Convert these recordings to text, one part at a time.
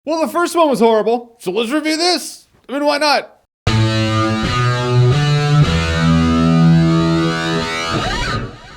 Well, the first one was horrible, so let's review this. I mean, why not?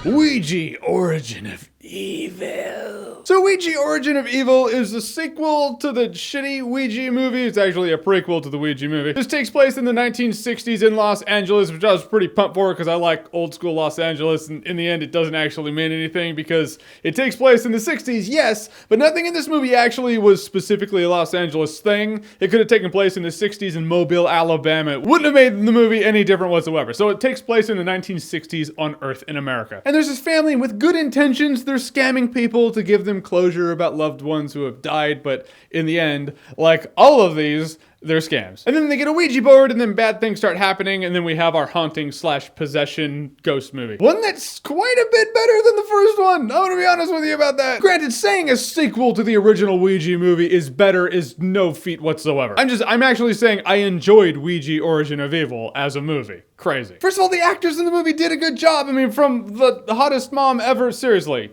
Ouija, Origin of Evil. So Ouija, Origin of Evil is a sequel to the shitty Ouija movie. It's actually a prequel to the Ouija movie. This takes place in the 1960s in Los Angeles, which I was pretty pumped for because I like old school Los Angeles. And in the end, it doesn't actually mean anything because it takes place in the 60s, yes, but nothing in this movie actually was specifically a Los Angeles thing. It could have taken place in the 60s in Mobile, Alabama. It wouldn't have made the movie any different whatsoever. So it takes place in the 1960s on Earth in America. And there's this family with good intentions. They're scamming people to give them closure about loved ones who have died, but in the end, like all of these, they're scams. And then they get a Ouija board, and then bad things start happening, and then we have our haunting/possession ghost movie. One that's quite a bit better than the first one. I'm gonna be honest with you about that. Granted, saying a sequel to the original Ouija movie is better is no feat whatsoever. I'm actually saying I enjoyed Ouija Origin of Evil as a movie. Crazy. First of all, the actors in the movie did a good job. I mean, from the hottest mom ever, seriously.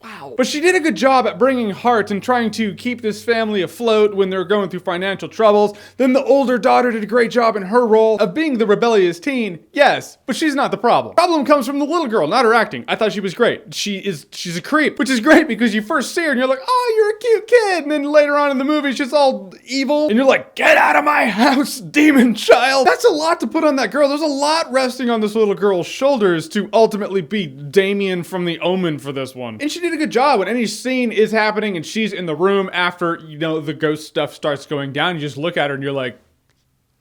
Wow. But she did a good job at bringing heart and trying to keep this family afloat when they're going through financial troubles. Then the older daughter did a great job in her role of being the rebellious teen. Yes, but she's not the problem. Problem comes from the little girl, not her acting. I thought she was great. She's a creep, which is great because you first see her and you're like, oh, you're a cute kid. And then later on in the movie, she's all evil. And you're like, get out of my house, demon child. That's a lot to put on that girl. There's a lot resting on this little girl's shoulders to ultimately be Damien from The Omen for this one. And she did a good job when any scene is happening and she's in the room after, the ghost stuff starts going down. You just look at her and you're like,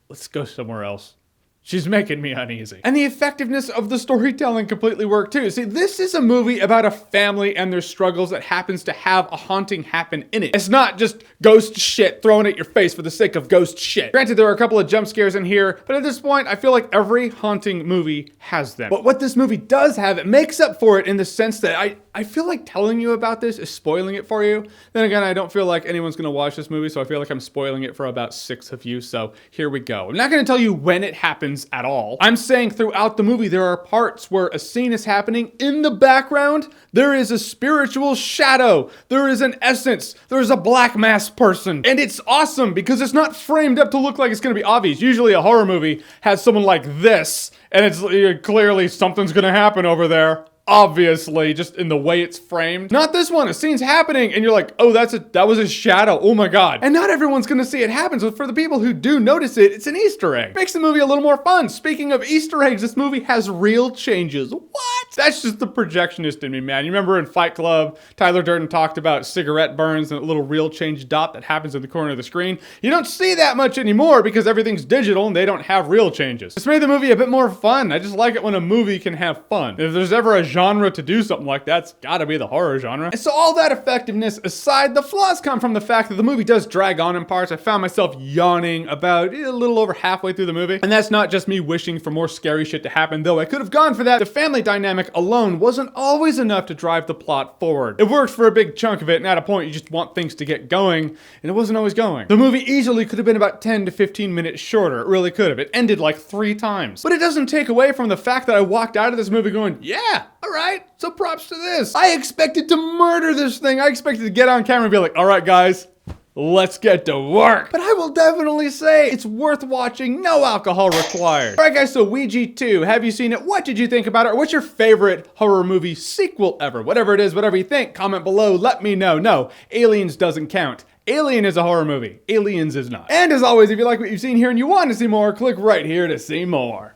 let's go somewhere else. She's making me uneasy. And the effectiveness of the storytelling completely worked too. See, this is a movie about a family and their struggles that happens to have a haunting happen in it. It's not just ghost shit thrown at your face for the sake of ghost shit. Granted, there are a couple of jump scares in here, but at this point, I feel like every haunting movie has them. But what this movie does have, it makes up for it in the sense that I feel like telling you about this is spoiling it for you. Then again, I don't feel like anyone's gonna watch this movie, so I feel like I'm spoiling it for about 6 of you, so here we go. I'm not gonna tell you when it happens at all. I'm saying throughout the movie, there are parts where a scene is happening. In the background, there is a spiritual shadow. There is an essence. There is a black mass person. And it's awesome because it's not framed up to look like it's gonna be obvious. Usually a horror movie has someone like this, and it's clearly something's gonna happen over there. Obviously, just in the way it's framed. Not this one. A scene's happening and you're like, oh, that was a shadow. Oh my God. And not everyone's gonna see it happen. So for the people who do notice it, it's an Easter egg. Makes the movie a little more fun. Speaking of Easter eggs, this movie has real changes. What? That's just the projectionist in me, man. You remember in Fight Club, Tyler Durden talked about cigarette burns and a little real change dot that happens in the corner of the screen. You don't see that much anymore because everything's digital and they don't have real changes. It's made the movie a bit more fun. I just like it when a movie can have fun. If there's ever a genre to do something like that, it's gotta be the horror genre. And so all that effectiveness aside, the flaws come from the fact that the movie does drag on in parts. I found myself yawning about a little over halfway through the movie. And that's not just me wishing for more scary shit to happen, though I could have gone for that. The family dynamic alone wasn't always enough to drive the plot forward. It worked for a big chunk of it, and at a point you just want things to get going, and it wasn't always going. The movie easily could have been about 10 to 15 minutes shorter. It really could have. It ended like 3 times. But it doesn't take away from the fact that I walked out of this movie going, yeah, all right, so props to this. I expected to murder this thing. I expected to get on camera and be like, all right, guys, let's get to work. But I will definitely say it's worth watching. No alcohol required. All right, guys, so Ouija 2, have you seen it? What did you think about it? Or what's your favorite horror movie sequel ever? Whatever it is, whatever you think, comment below. Let me know. No, Aliens doesn't count. Alien is a horror movie. Aliens is not. And as always, if you like what you've seen here and you want to see more, click right here to see more.